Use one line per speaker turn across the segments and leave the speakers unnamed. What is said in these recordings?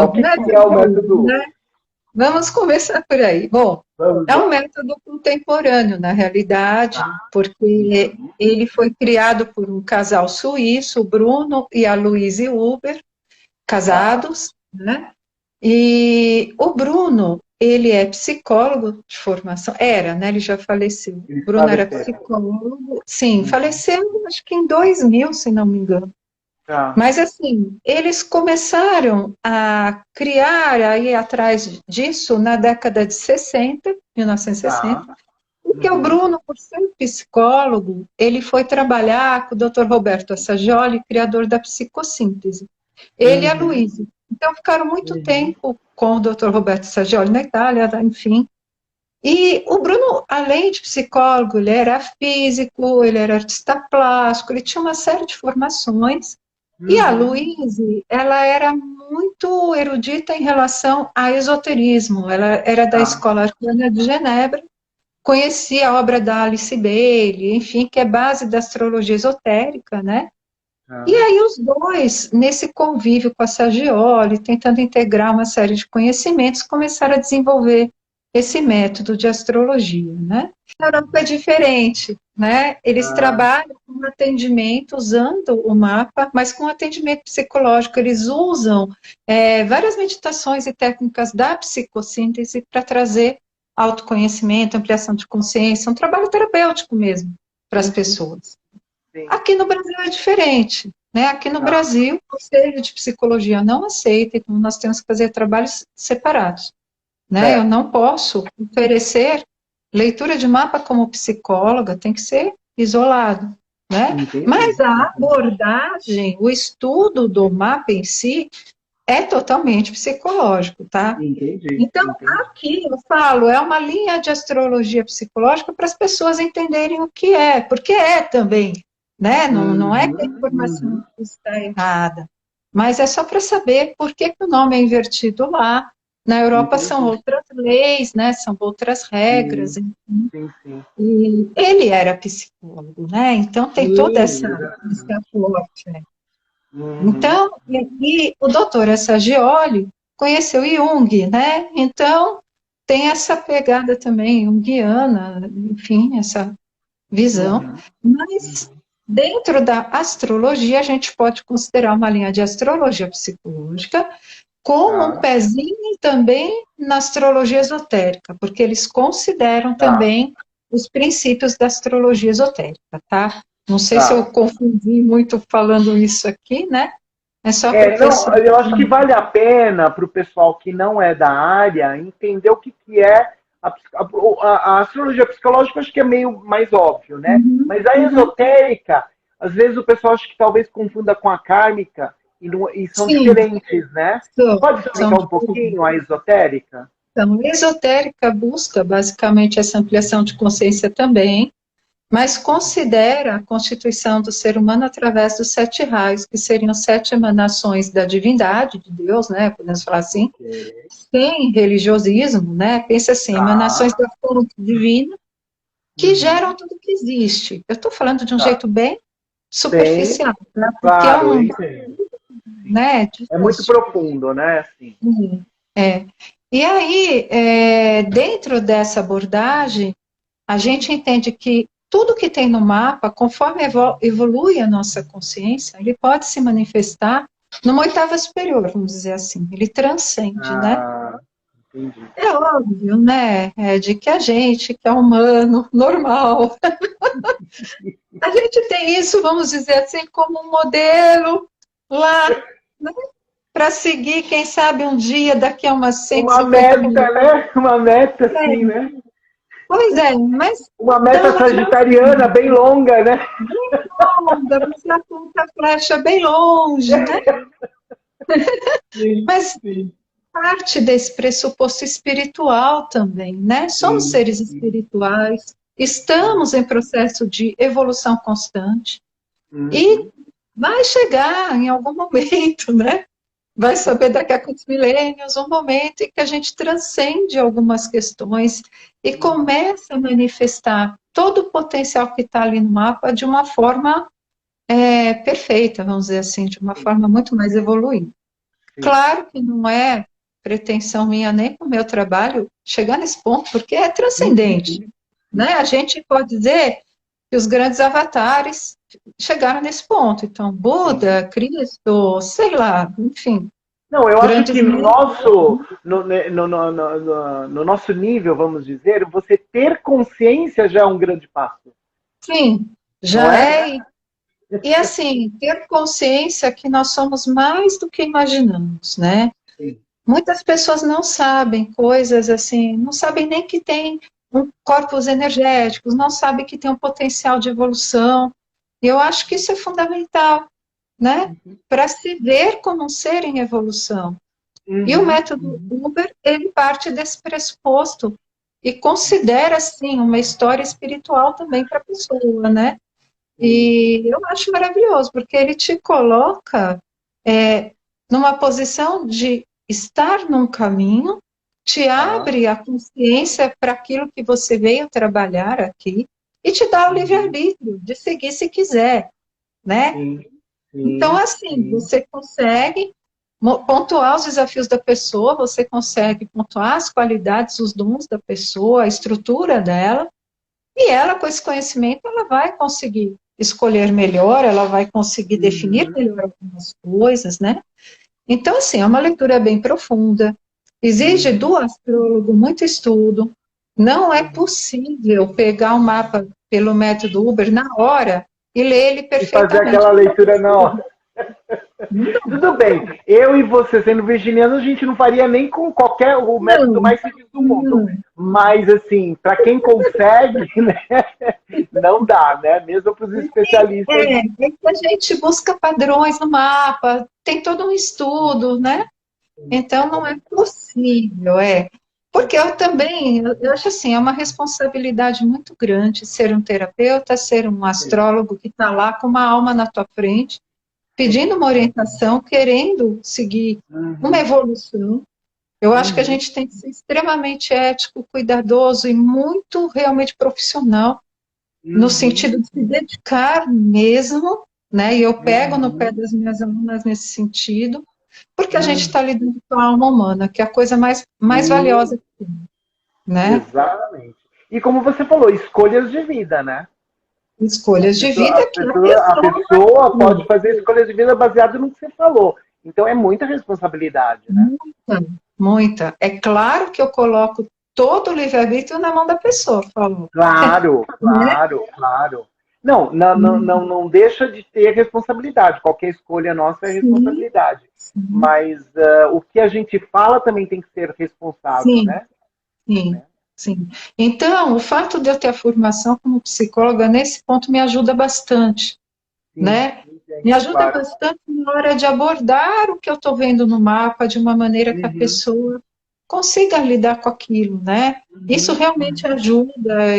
Então, o que que é o método U?
né? Vamos começar por aí. Bom,
Vamos
é um
lá.
método contemporâneo, na realidade,
Tá.
porque
Uhum.
ele foi criado por um casal suíço, o Bruno e a Louise Huber,
Tá.
casados, né? E o Bruno, ele é psicólogo de formação, era, né? Ele já faleceu. O
Eles
Bruno era
faleceram.
psicólogo, sim,
Uhum.
faleceu acho que em 2000, se não me engano.
Tá.
Mas assim, eles começaram a criar, a ir atrás disso na década de 60, 1960,
Tá.
porque o
Uhum.
Bruno, por ser psicólogo, ele foi trabalhar com o Dr. Roberto Assagioli, criador da psicossíntese. Ele e a
Uhum.
Luísa. Então, ficaram muito
Uhum.
tempo com o Dr. Roberto Saggioli na Itália, enfim. E o Bruno, além de psicólogo, ele era físico, ele era artista plástico, ele tinha uma série de formações. E a
Uhum.
Luísa, ela era muito erudita em relação a esoterismo. Ela era da
Tá.
Escola Arcana de Genebra, conhecia a obra da Alice Bailey, enfim, que é base da astrologia esotérica, né? E
Tá.
aí os dois, nesse convívio com a Saggioli, tentando integrar uma série de conhecimentos, começaram a desenvolver esse método de astrologia, né? Na Europa é diferente, né? Eles
Ah,
trabalham com atendimento usando o mapa, mas com atendimento psicológico. Eles usam várias meditações e técnicas da psicossíntese para trazer autoconhecimento, ampliação de consciência, um trabalho terapêutico mesmo para as
uhum.
pessoas.
Sim.
Aqui no Brasil é diferente, né? Aqui no
Tá.
Brasil, o Conselho de Psicologia não aceita, então nós temos que fazer trabalhos separados, né? Eu
Certo.
não posso oferecer leitura de mapa como psicóloga, tem que ser isolado, né?
Entendi.
Mas a
Entendi.
abordagem, o estudo do mapa em si é totalmente psicológico, tá?
Entendi.
Então,
Entendi.
aqui eu falo, é uma linha de astrologia psicológica para as pessoas entenderem o que é, porque é também, né? Não, não é que a
Uhum.
informação
Uhum.
está errada, mas é só para saber por que, que o nome é invertido lá. Na Europa são
Entendi.
outras leis, né? São outras regras,
Sim.
enfim.
Sim, sim.
E ele era psicólogo, né? Então tem toda
Sim,
essa esse
exatamente.
aporte, né?
Uhum.
Então, e o doutor Assagioli conheceu Jung, né? Então, tem essa pegada também junguiana, enfim, essa visão.
Uhum.
Mas,
Uhum.
dentro da astrologia, a gente pode considerar uma linha de astrologia psicológica com um
Tá.
pezinho também na astrologia esotérica, porque eles consideram
Tá.
também os princípios da astrologia esotérica, tá? Não sei se eu
Tá.
confundi muito falando isso aqui, né? É só para o
É, não,
pessoal.
eu acho que vale a pena para o pessoal que não é da área entender o que, que é a astrologia psicológica, acho que é meio mais óbvio, né?
Uhum,
Mas a
uhum.
esotérica, às vezes o pessoal acha que talvez confunda com a kármica e são
Sim,
diferentes, né? Você
são,
pode
são
explicar um
diferentes.
pouquinho a esotérica?
Então, a esotérica busca basicamente essa ampliação de consciência também, mas considera a constituição do ser humano através dos sete raios, que seriam sete emanações da divindade, de Deus, né? Podemos falar assim,
Ok.
sem religiosismo, né? Pensa assim, emanações
Tá.
da fonte divina que
Uhum.
geram tudo que existe. Eu estou falando de um
Tá.
jeito bem
Tem,
superficial, né? Porque é
claro, eu
um,
entendo. Sim.
né,
É muito
difícil.
profundo, né? Assim.
É. E aí, dentro dessa abordagem, a gente entende que tudo que tem no mapa, conforme evolui a nossa consciência, ele pode se manifestar numa oitava superior, vamos dizer assim. Ele transcende, né?
Ah, entendi.
É óbvio, né? De que a gente, que é humano, normal, a gente tem isso, vamos dizer assim, como um modelo lá, né? Para seguir, quem sabe um dia, daqui a umas cento e
Uma
cinquenta
meta,
mil.
né? Uma meta, assim,
É,
né?
pois é, mas
Uma meta
estamos já
sagitariana bem longa, né?
bem longa, você aponta a flecha bem longe, né?
Sim,
Mas
sim,
parte desse pressuposto espiritual também, né? Somos
sim,
seres
sim.
espirituais, estamos em processo de evolução constante e
Uhum.
vai chegar em algum momento, né? Vai saber daqui a quantos milênios, um momento em que a gente transcende algumas questões e começa a manifestar todo o potencial que está ali no mapa de uma forma perfeita, vamos dizer assim, de uma forma muito mais evoluída. Claro que não é pretensão minha nem para o meu trabalho chegar nesse ponto, porque é transcendente, né? A gente pode dizer que os grandes avatares chegaram nesse ponto. Então, Buda, Cristo, sei lá, enfim,
Não, eu acho
grandes
que no
mestres.
nosso, no nosso nível, vamos dizer, você ter consciência já é um grande passo,
Sim,
não
já
é?
é. E assim, ter consciência que nós somos mais do que imaginamos, né?
Sim.
Muitas pessoas não sabem coisas assim, não sabem nem que tem corpos energéticos, não sabem que tem um potencial de evolução. E eu acho que isso é fundamental, né? Para se ver como um ser em evolução. E o método Uber, ele parte desse pressuposto e considera, assim, uma história espiritual também para a pessoa, né? E eu acho maravilhoso, porque ele te coloca numa posição de estar num caminho, te abre a consciência para aquilo que você veio trabalhar aqui e te dá o livre-arbítrio de seguir se quiser, né?
Sim,
Então,
sim,
assim,
sim.
você consegue pontuar os desafios da pessoa, você consegue pontuar as qualidades, os dons da pessoa, a estrutura dela, e ela, com esse conhecimento, ela vai conseguir escolher melhor, ela vai conseguir definir melhor algumas coisas, né? Então, assim, é uma leitura bem profunda, exige do astrólogo muito estudo, não é possível pegar um mapa pelo método Uber na hora e ler ele
E fazer
perfeitamente.
aquela leitura na hora. Tudo bem, eu e você sendo virginianos, a gente não faria nem com qualquer o método
Não,
mais simples do mundo.
não.
Mas, assim, para quem consegue, né, não dá, né? Mesmo para os especialistas.
É que a gente busca padrões no mapa, tem todo um estudo, né? Então não é possível, Porque eu também, eu acho assim, é uma responsabilidade muito grande ser um terapeuta, ser um astrólogo que está lá com uma alma na tua frente, pedindo uma orientação, querendo seguir uma evolução. Eu acho que a gente tem que ser extremamente ético, cuidadoso e muito realmente profissional, no sentido de se dedicar mesmo, né? E eu pego no pé das minhas alunas nesse sentido, porque a gente está lidando com a alma humana, que é a coisa mais valiosa que tem, né?
Exatamente. E como você falou, escolhas de vida, né?
Escolhas de
A
vida que a
pessoa, a
pessoa vai
pessoa
ter.
pode fazer escolhas de vida baseado no que você falou. Então é muita responsabilidade, né?
Muita, muita. É claro que eu coloco todo o livre-arbítrio na mão da pessoa, falou,
Claro,
né?
claro, claro. Não, não, não, não, não deixa de ter responsabilidade. Qualquer escolha nossa é
Sim,
responsabilidade.
sim,
Mas o que a gente fala também tem que ser responsável,
sim.
né?
Sim,
Né?
sim. Então, o fato de eu ter a formação como psicóloga, nesse ponto, me ajuda bastante,
Sim,
né? Me
entendo,
ajuda
claro.
bastante na hora de abordar o que eu estou vendo no mapa de uma maneira que a pessoa consiga lidar com aquilo, né? Isso realmente ajuda,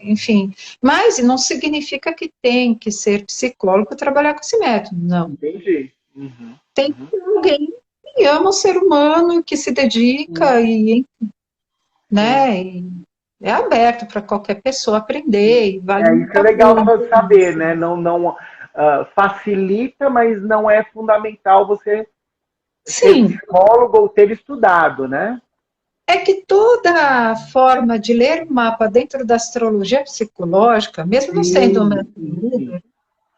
enfim. Mas não significa que tem que ser psicólogo e trabalhar com esse método, não.
Entendi.
Tem que ser alguém que ama o ser humano, que se dedica e,
Sim.
né? E é aberto para qualquer pessoa aprender e vale
Isso
muito
é
a
legal
pena.
saber, né? Não, não facilita, mas não é fundamental você ser
Sim,
psicólogo ou ter estudado, né?
é que toda forma de ler o mapa dentro da astrologia psicológica, mesmo não sendo um
Sim,
método
sim, sim.
Uber,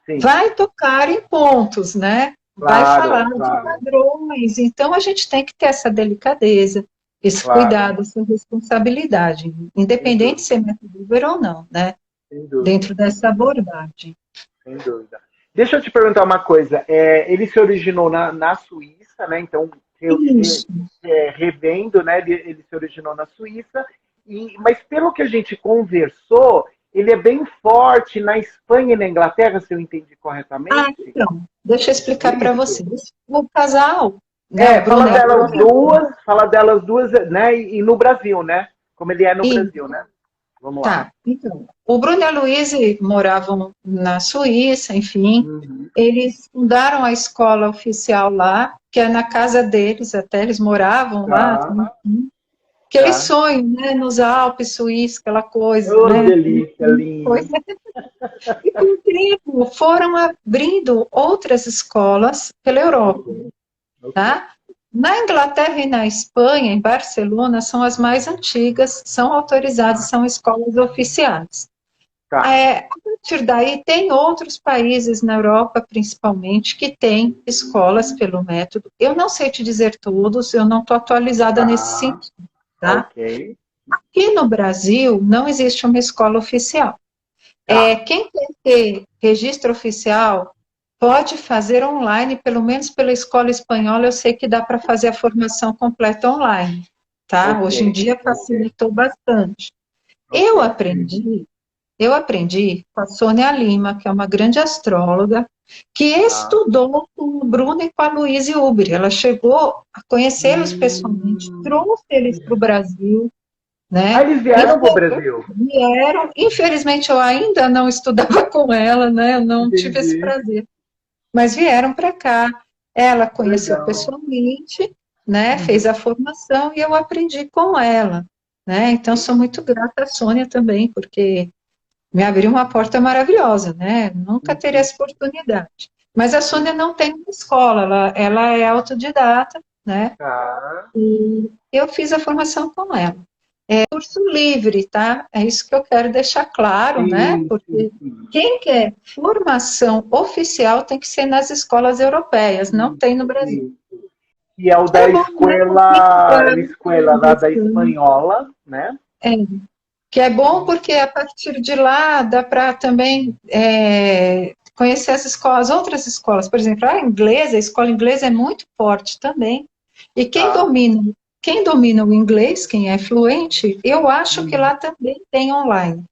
Sim,
vai tocar em pontos, né? Vai
claro,
falar de
claro,
padrões. Então a gente tem que ter essa delicadeza, esse
claro.
cuidado, essa responsabilidade,
Sem
independente de
dúvida,
ser método Uber ou não, né?
sem dúvida,
Dentro dessa abordagem.
sem dúvida. Deixa eu te perguntar uma coisa. Ele se originou na Suíça, né? Então,
Isso.
revendo, né? Ele se originou na Suíça. Mas pelo que a gente conversou, ele é bem forte na Espanha e na Inglaterra, se eu entendi corretamente.
Então, deixa eu
É
explicar para
isso?
vocês. O casal, né, o
Fala
Bruno e a
fala delas duas, né? E no Brasil, né? Como ele é no
e,
Brasil, né? Vamos lá.
tá, então, o Bruno e a Luíse moravam na Suíça, enfim, eles fundaram a escola oficial lá, que é na casa deles, até eles moravam lá,
Tá,
aquele
tá.
sonho, né, nos Alpes suíços, aquela coisa,
Oh,
né,
delícia, lindo.
coisa. E com o tempo foram abrindo outras escolas pela Europa,
Ok.
tá? Na Inglaterra e na Espanha, em Barcelona, são as mais antigas, são autorizadas, são escolas oficiais.
Tá.
A partir daí, tem outros países na Europa, principalmente, que têm escolas pelo método. Eu não sei te dizer todos, eu não estou atualizada nesse sentido, tá?
Ok.
Aqui no Brasil, não existe uma escola oficial.
Tá.
Quem quer ter registro oficial pode fazer online, pelo menos pela escola espanhola, eu sei que dá para fazer a formação completa online, tá?
Ok.
Hoje em dia facilitou bastante.
Ok.
Eu aprendi com a Sônia Lima, que é uma grande astróloga, que estudou com o Bruno e com a Luíse Ubri. Ela chegou a conhecê-los pessoalmente, trouxe eles para o Brasil, né?
Eles vieram para o Brasil?
Vieram. Infelizmente, eu ainda não estudava com ela, né? Eu não tive esse prazer. Mas vieram para cá. Ela conheceu pessoalmente, né? Fez a formação e eu aprendi com ela, né? Então, sou muito grata à Sônia também, porque me abriu uma porta maravilhosa, né? Nunca teria essa oportunidade. Mas a Sônia não tem uma escola, ela é autodidata, né? E eu fiz a formação com ela. É curso livre, tá? É isso que eu quero deixar claro, né? Porque quem quer formação oficial tem que ser nas escolas europeias, não tem no Brasil.
E é o da escola lá da espanhola, né?
Que é bom porque a partir de lá dá para também conhecer as escolas, outras escolas. Por exemplo, a escola inglesa é muito forte também. E quem domina o inglês, quem é fluente, eu acho que lá também tem online.